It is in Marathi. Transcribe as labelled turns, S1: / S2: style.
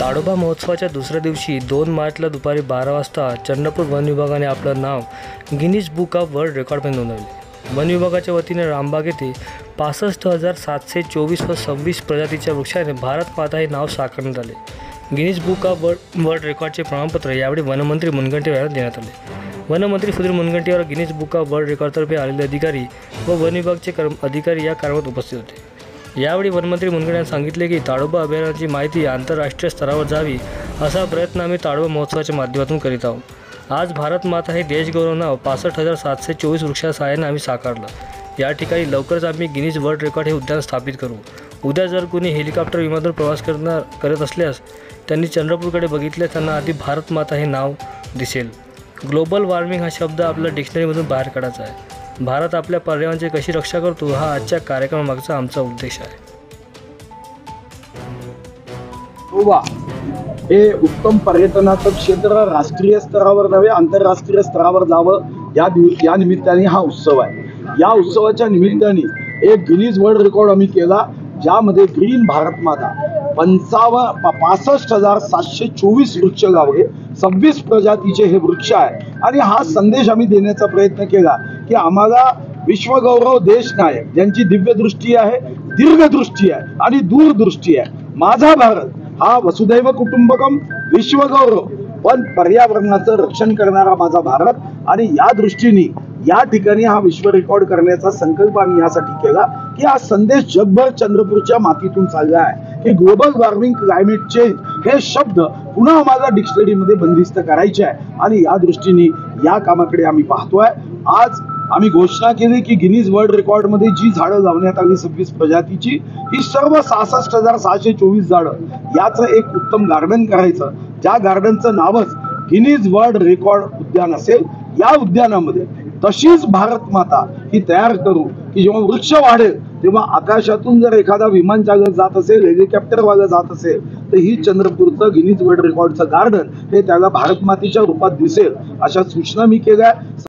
S1: ताडोबा महोत्सवाच्या दुसऱ्या दिवशी 2 मार्चला दुपारी 12 वाजता चंद्रपूर वन विभागाने आपलं नाव गिनीज बुक ऑफ वर्ल्ड रेकॉर्डमध्ये नोंदवले। वन विभागाच्या वतीने रामबाग येथे 65,724 व 26 प्रजातीच्या वृक्षाने भारत माता हे नाव साकारण्यात आले। गिनीज बुक ऑफ वर्ल्ड रेकॉर्डचे प्रमाणपत्र यावेळी वनमंत्री मुनगंटीवार यांना देण्यात आले। वनमंत्री Sudhir Mungantiwar, Guinness Book of World रेकॉर्डतर्फे आलेले अधिकारी व वन विभागाचे अधिकारी या कार्यक्रमात उपस्थित होते। यावेळी वनमंत्री मुनगंटीवार यांनी सांगितले की ताडोबा अभयारण्याची माहिती आंतरराष्ट्रीय स्तरावर जावी असा प्रयत्न आम्ही ताडोबा महोत्सवाच्या माध्यमातून करीत आहोत। आज भारत माता हे देशगौरव नाव 65,724 वृक्षाच्या सहाय्याने आम्ही साकारलं। या ठिकाणी लवकरच आम्ही गिनीज वर्ल्ड रेकॉर्ड हे उद्यान स्थापित करू। उद्या जर कोणी हेलिकॉप्टर विमानातून प्रवास करत असल्यास त्यांनी चंद्रपूरकडे बघितल्यास त्यांना आधी भारत माता हे नाव दिसेल। ग्लोबल वॉर्मिंग हा शब्द आपल्या डिक्शनरीमधून बाहेर काढायचा आहे। भारत आपल्या पर्यावरणाची कशी रक्षा करतो हा आजच्या कार्यक्रमामागचा आमचा उद्देश आहे।
S2: हे उत्तम पर्यटनाचं क्षेत्र राष्ट्रीय स्तरावर नव्हे आंतरराष्ट्रीय स्तरावर जावं या निमित्ताने हा उत्सव आहे। या उत्सवाच्या निमित्ताने एक गिनीज वर्ल्ड रेकॉर्ड आम्ही केला, ज्यामध्ये ग्रीन भारत माता 65,724 वृक्ष लावले, 26 प्रजातीचे हे वृक्ष आहे। आणि हा संदेश आम्ही देण्याचा प्रयत्न केला की आम्हाला विश्वगौरव देश नाही, ज्यांची दिव्य दृष्टी आहे, दीर्घदृष्टी आहे आणि दूरदृष्टी आहे। माझा भारत हा वसुधैव कुटुंबकम विश्वगौरव, पण पर्यावरणाचं रक्षण करणारा माझा भारत। आणि या दृष्टीने या ठिकाणी हा विश्व रेकॉर्ड करण्याचा संकल्प आम्ही यासाठी केला की हा संदेश जगभर चंद्रपूरच्या मातीतून चालला आहे की ग्लोबल वॉर्मिंग, क्लायमेट चेंज हे शब्द पुन्हा आम्हाला डिक्शनरीमध्ये बंदिस्त करायचे आहे। आणि या दृष्टीने या कामाकडे आम्ही पाहतोय। आज आम्ही घोषणा केली की गिनीज वर्ल्ड रेकॉर्ड मध्ये जी झाडं लावण्यात आली 26 प्रजातीची, ही सर्व 66,724 झाडं, याचं एक उत्तम गार्डन करायचं, ज्या गार्डनचं नावच गिनीज वर्ल्ड रेकॉर्ड उद्यान असेल। या उद्यानामध्ये तशीच भारत माता ही तयार करू की जेव्हा वृक्ष वाढेल तेव्हा आकाशातून जर एखादा विमान चालत जात असेल, हेलिकॉप्टर वागत जात असेल, तर ही चंद्रपूरचं गिनीज वर्ल्ड रेकॉर्डचं गार्डन हे त्याला भारत मातेच्या रूपात दिसेल, अशा सूचना मी केल्या।